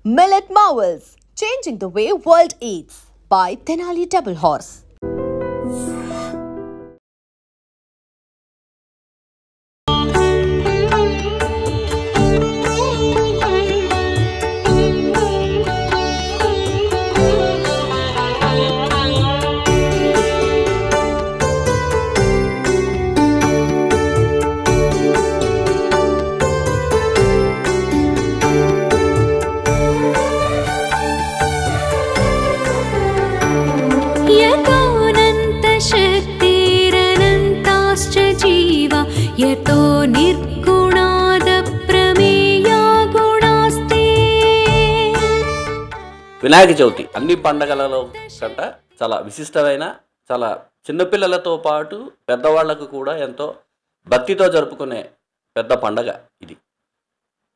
Millet Marvels, changing the way world eats by Tenali Double Horse. यतो निर्गुणाद प्रमेया गुणास्ते. వినాయక చవితి అన్ని పండగలలో కంట చాలా విశిష్టమైన, చాలా చిన్నపిల్లలతో పాటు పెద్దవాళ్లకు కూడా ఎంతో భక్తితో జరుపుకునే పెద్ద పండగ ఇది.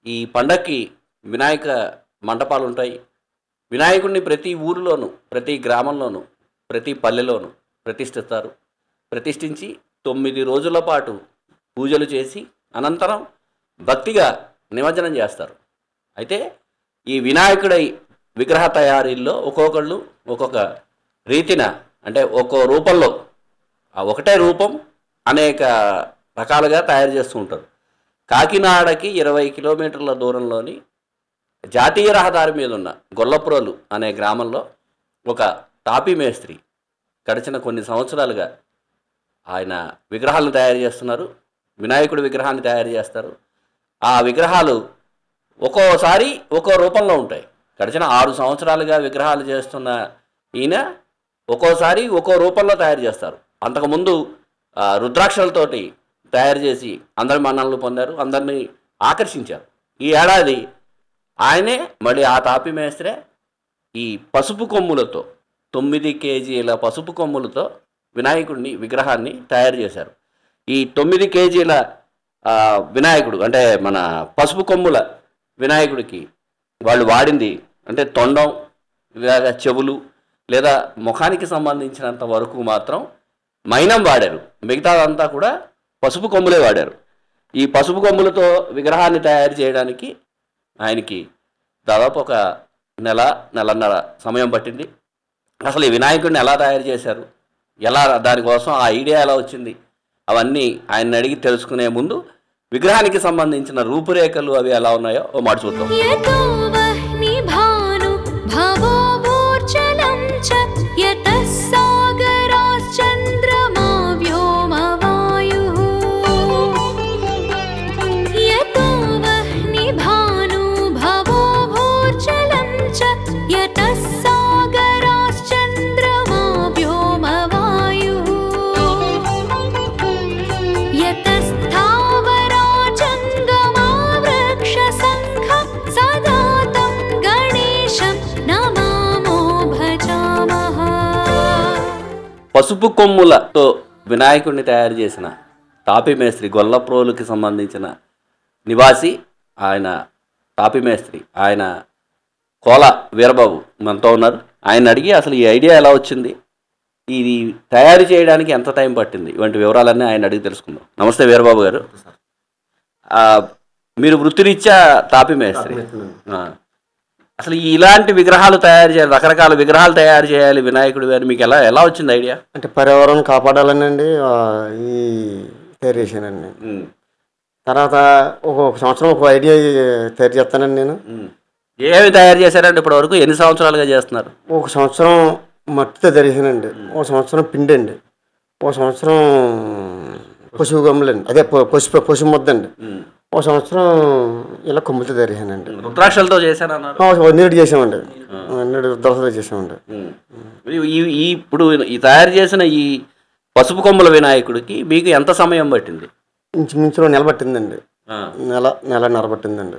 ఈ పండగకి వినాయక మండపాలు ఉంటాయి. వినాయకుడిని ప్రతి ఊరిలోనూ, ప్రతి గ్రామంలోనూ, ప్రతి పల్లెలోనూ ప్రతిష్ఠించి 9 రోజుల పాటు పూజలు చేసి అనంతరం భక్తిగా నిమజ్జనం చేస్తారు. అయితే ఈ వినాయకుడి విగ్రహ తయారీల్లో ఒక్కొక్కళ్ళు ఒక్కొక్క రీతిన, అంటే ఒక్కో రూపంలో, ఒకటే రూపం అనేక రకాలుగా తయారు చేస్తూ ఉంటారు. కాకినాడకి 20 కిలోమీటర్ల దూరంలోని జాతీయ రహదారి మీద ఉన్న గొల్లప్రోలు అనే గ్రామంలో ఒక తాపీ మేస్త్రి గడిచిన కొన్ని సంవత్సరాలుగా ఆయన విగ్రహాలను తయారు చేస్తున్నారు. వినాయకుడి విగ్రహాన్ని తయారు చేస్తారు. ఆ విగ్రహాలు ఒక్కోసారి ఒక్కో రూపంలో ఉంటాయి. గడిచిన 6 సంవత్సరాలుగా విగ్రహాలు చేస్తున్న ఈయన ఒక్కోసారి ఒక్కో రూపంలో తయారు చేస్తారు. అంతకుముందు రుద్రాక్షలతోటి తయారు చేసి అందరి మన్ననలు పొందారు, అందరినీ ఆకర్షించారు. ఈ ఏడాది ఆయనే మళ్ళీ ఆ తాపీ మేస్త్రే ఈ పసుపు కొమ్ములతో 9 కేజీల పసుపు కొమ్ములతో వినాయకుడిని విగ్రహాన్ని తయారు చేశారు. ఈ 9 కేజీల వినాయకుడు, అంటే మన పసుపు కొమ్ముల వినాయకుడికి వాళ్ళు వాడింది అంటే తొండం, లేదా చెవులు, లేదా ముఖానికి సంబంధించినంత వరకు మాత్రం మైనం వాడారు. మిగతాదంతా కూడా పసుపు కొమ్ములే వాడారు. ఈ పసుపు కొమ్ములతో విగ్రహాన్ని తయారు చేయడానికి ఆయనకి దాదాపు ఒక నెలన్నర సమయం పట్టింది. అసలు ఈ వినాయకుడిని ఎలా తయారు చేశారు, ఎలా దానికోసం ఆ ఐడియా ఎలా వచ్చింది, అవన్నీ ఆయన అడిగి తెలుసుకునే ముందు విగ్రహానికి సంబంధించిన రూపురేఖలు అవి ఎలా ఉన్నాయో ఓ మాట చూద్దాం. పసుపు కొమ్ములతో వినాయకుడిని తయారు చేసిన తాపీ మేస్త్రి, గొల్లప్రోలుకి సంబంధించిన నివాసి ఆయన తాపీ మేస్త్రి, ఆయన కోల వీరబాబు మనతో ఉన్నారు. ఆయన అడిగి అసలు ఈ ఐడియా ఎలా వచ్చింది, ఇది తయారు చేయడానికి ఎంత టైం పట్టింది, ఇవంటి వివరాలన్నీ ఆయన అడిగి తెలుసుకుందాం. నమస్తే వీరబాబు గారు. మీరు వృత్తిరీత్యా తాపీ మేస్త్రి. అసలు ఇలాంటి విగ్రహాలు తయారు చేయాలి, రకరకాల విగ్రహాలు తయారు చేయాలి వినాయకుడు అని మీకు ఎలా వచ్చింది ఐడియా? అంటే పర్యావరణం కాపాడాలనండి ఈ తయారు చేశానండి. తర్వాత ఒక సంవత్సరం ఒక ఐడియా తయారు చేస్తానండి నేను. ఏమి తయారు చేశారండి ఇప్పటి వరకు? ఎన్ని సంవత్సరాలుగా చేస్తున్నారు? ఒక సంవత్సరం మట్టితో తయారు, ఒక సంవత్సరం పిండి అండి, ఒక సంవత్సరం పశువు గమ్ములండి, అదే పశువు ముద్ద అండి, ఒక సంవత్సరం ఇలా కొమ్ములతో తయారు. రుద్రాక్షలతో చేశాను, నీటి చేసామండి, రుద్రాక్షలతో చేసామండి. ఇప్పుడు ఈ తయారు చేసిన ఈ పసుపు కొమ్ముల వినాయకుడికి మీకు ఎంత సమయం పట్టింది? ఇంచుమించులో నెల పట్టిందండి. నెలన్నర పట్టిందండి.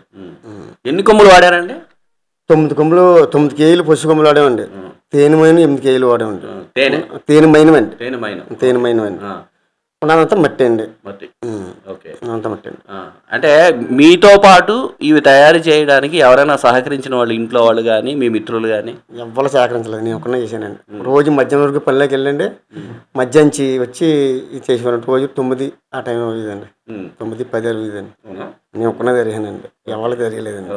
ఎన్ని కొమ్ములు వాడారండి? 9 కొమ్ములు, 9 కేజీలు పసుపు కొమ్ములు వాడామండి. తేనె మైనం 8 కేజీలు వాడామండి. తేనె మైనం అండి. తేనె మైనం అండి. ఉన్నదంతా మట్టి అండి. అంతా మట్టి అండి. అంటే మీతో పాటు ఇవి తయారు చేయడానికి ఎవరైనా సహకరించిన వాళ్ళు, ఇంట్లో వాళ్ళు కానీ మీ మిత్రులు కానీ? ఎవరు సహకరించలేదు, నేను ఒక్కనే చేశానండి. రోజు మధ్యాహ్నం వరకు పనిలోకి వెళ్ళండి, మధ్యాహ్నం వచ్చి చేసేవాళ్ళం. రోజు 9 ఆ టైం అయ్యేదండి, 9, 10 అయ్యేదండి. నేను ఒక్కనే జరిగానండి, ఎవరికి జరగలేదండి.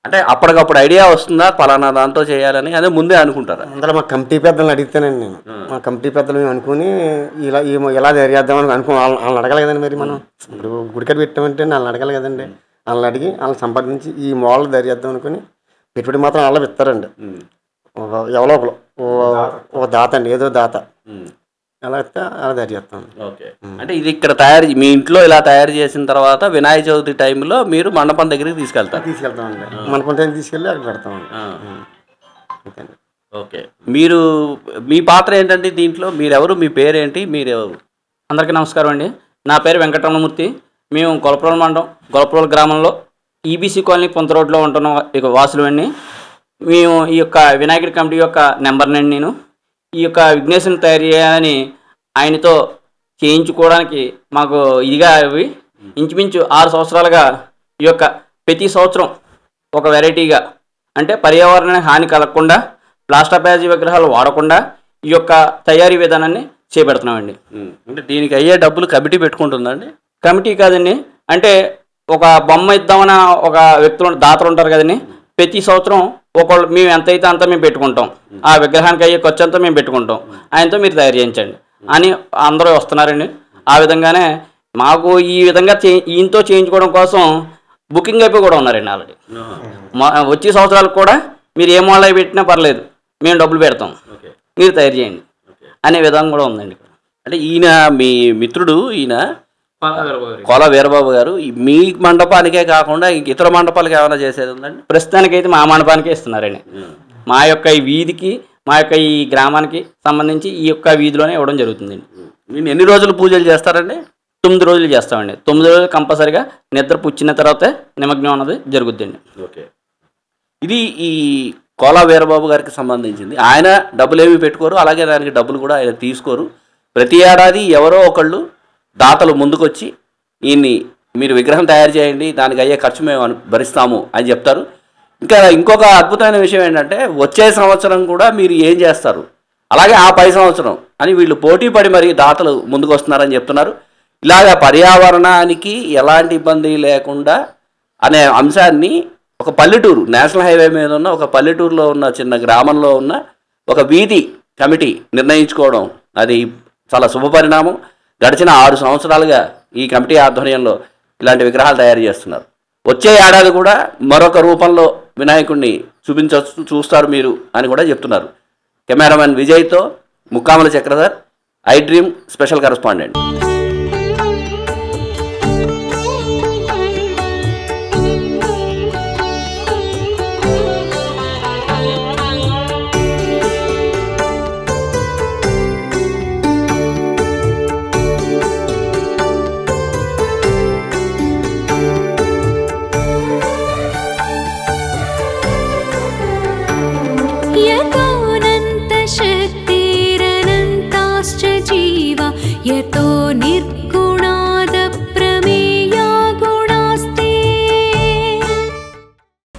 అంటే అప్పటికప్పుడు ఐడియా వస్తుందా పలానా దాంతో చేయాలని, అదే ముందే అనుకుంటారా? అందులో మా కమిటీ పెద్దలను అడిగితేనండి నేను, మా కమిటీ పెద్దలు మేము అనుకుని ఇలా చేద్దామని వాళ్ళని అడగాలి కదండి. మరి మనం ఇప్పుడు గుడికట్టు పెట్టామంటే వాళ్ళని అడగాలి కదండి. వాళ్ళని అడిగి వాళ్ళని సంపాదించి ఈ మోడల్ చేద్దాం అనుకుని పెట్టుబడి మాత్రం అలా పెడతారండి. ఎవరో ఒకరు ఒక దాత అండి, ఏదో దాత ఎలా ఇస్తే అలా తయారు చేస్తాం. ఓకే, అంటే ఇది ఇక్కడ మీ ఇంట్లో ఇలా తయారు చేసిన తర్వాత వినాయక చవితి టైంలో మీరు మండపం దగ్గరికి తీసుకెళ్తామండి. మండపం దగ్గరికి తీసుకెళ్ళి అక్కడ పెడతామండి. ఓకే, మీరు మీ పాత్ర ఏంటంటే దీంట్లో మీరెవరు, మీ పేరేంటి, మీరెవరు? అందరికీ నమస్కారం అండి. నా పేరు వెంకటరమణమూర్తి. మేము గొల్లప్రోలు మండలం గొల్లప్రోలు గ్రామంలో ఈబీసీ కాలనీ పొంత రోడ్లో ఉంటున్న ఇక వాసులు అండి. మేము ఈ యొక్క వినాయకుడి కమిటీ యొక్క నెంబర్నండి. నేను ఈ యొక్క విఘ్నేశ్వరుని తయారు చేయాలని ఆయనతో చేయించుకోవడానికి మాకు ఇదిగా అవి ఇంచుమించు 6 సంవత్సరాలుగా ఈ యొక్క ప్రతి సంవత్సరం ఒక వెరైటీగా, అంటే పర్యావరణానికి హాని కలగకుండా ప్లాస్టర్ ఆఫ్ ప్యారిస్ విగ్రహాలు వాడకుండా ఈ యొక్క తయారీ విధానాన్ని చేపడుతున్నామండి. అంటే దీనికి అయ్యే డబ్బులు కమిటీ పెట్టుకుంటుందండి? కమిటీ కాదండి, అంటే ఒక బొమ్మ ఇద్దామని ఒక వ్యక్తులు దాతలు ఉంటారు కదండి. ప్రతి సంవత్సరం ఒకళ్ళు మేము ఎంతైతే అంతా మేము పెట్టుకుంటాం, ఆ విగ్రహానికి అయ్యే ఖర్చు అంతా మేము పెట్టుకుంటాం, ఆయనతో మీరు తయారు చేయించండి అని అందరూ వస్తున్నారండి. ఆ విధంగానే మాకు ఈ విధంగా ఈయనతో చేయించుకోవడం కోసం బుకింగ్ అయిపోయి కూడా ఉన్నారండి ఆల్రెడీ. వచ్చే సంవత్సరాలకు కూడా మీరు ఏ మోడల్ అయి పెట్టినా పర్లేదు, మేము డబ్బులు పెడతాం, మీరు తయారు చేయండి అనే విధంగా కూడా ఉందండి. అంటే ఈయన మీ మిత్రుడు, ఈయన కోల వీరబాబు గారు మీ మండపానికే కాకుండా ఇతర మండపాలకి ఏమైనా చేసేది ఉందండి? ప్రస్తుతానికైతే మా మండపానికే ఇస్తున్నారండి. మా యొక్క ఈ వీధికి, మా యొక్క ఈ గ్రామానికి సంబంధించి ఈ యొక్క వీధిలోనే ఇవ్వడం జరుగుతుందండి. నేను ఎన్ని రోజులు పూజలు చేస్తారండి? 9 రోజులు చేస్తామండి. 9 రోజులు కంపల్సరిగా నిద్ర పుచ్చిన తర్వాతే నిమగ్నం అన్నది జరుగుద్దండి. ఓకే, ఇది ఈ కోల వీరబాబు గారికి సంబంధించింది. ఆయన డబ్బులు ఏమి పెట్టుకోరు, అలాగే దానికి డబ్బులు కూడా ఆయన తీసుకోరు. ప్రతి ఏడాది ఎవరో ఒకళ్ళు దాతలు ముందుకొచ్చి ఈయన్ని మీరు విగ్రహం తయారు చేయండి, దానికి అయ్యే ఖర్చు మేము భరిస్తాము అని చెప్తారు. ఇంకా ఇంకొక అద్భుతమైన విషయం ఏంటంటే వచ్చే సంవత్సరం కూడా మీరు ఏం చేస్తారు, అలాగే ఆ పై సంవత్సరం అని వీళ్ళు పోటీ పడి మరి దాతలు ముందుకు వస్తున్నారని చెప్తున్నారు. ఇలాగ పర్యావరణానికి ఎలాంటి ఇబ్బంది లేకుండా అనే అంశాన్ని ఒక పల్లెటూరు, నేషనల్ హైవే మీద ఉన్న ఒక పల్లెటూరులో ఉన్న చిన్న గ్రామంలో ఉన్న ఒక వీధి కమిటీ నిర్ణయించుకోవడం అది చాలా శుభపరిణామం. గడిచిన 6 సంవత్సరాలుగా ఈ కమిటీ ఆధ్వర్యంలో ఇలాంటి విగ్రహాలు తయారు చేస్తున్నారు. వచ్చే ఏడాది కూడా మరొక రూపంలో వినాయకుడిని చూస్తారు మీరు అని కూడా చెప్తున్నారు. కెమెరామెన్ విజయ్తో Mukkamala Chakradhar, I dream special correspondent. यतो निर्गुणादप्रमेया गुणास्ते.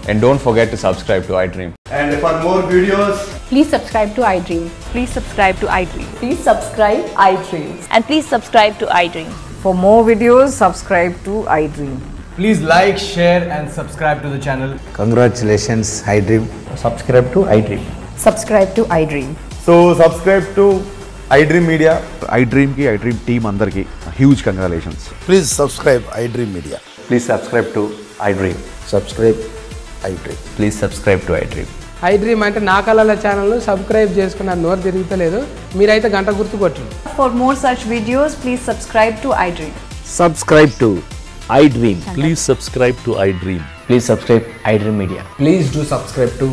And don't forget to subscribe to iDream. And for more videos, please subscribe to iDream. Please subscribe to iDream. Please subscribe iDream. And please subscribe to iDream. For more videos, subscribe to iDream. please like, share and subscribe to the channel. Congratulations, iDream. Subscribe to iDream. Subscribe to iDream. So subscribe to iDream Media. iDream ki iDream team andarki huge congratulations. Please subscribe iDream Media. Please subscribe to iDream. Subscribe iDream. Please subscribe to iDream. iDream అంటే నా కళల channel subscribe చేసుకున్న నోరు తిరుగుతలేదు, మీరైతే గంట గుర్తు కొట్టండి. For more such videos, please subscribe to iDream. Subscribe to iDream. Please subscribe to iDream. Please subscribe iDream Media. Please do subscribe to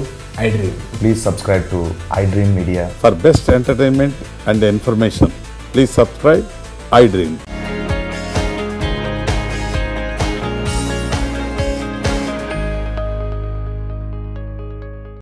iDream. Please subscribe to iDream Media. For best entertainment and information, please subscribe iDream.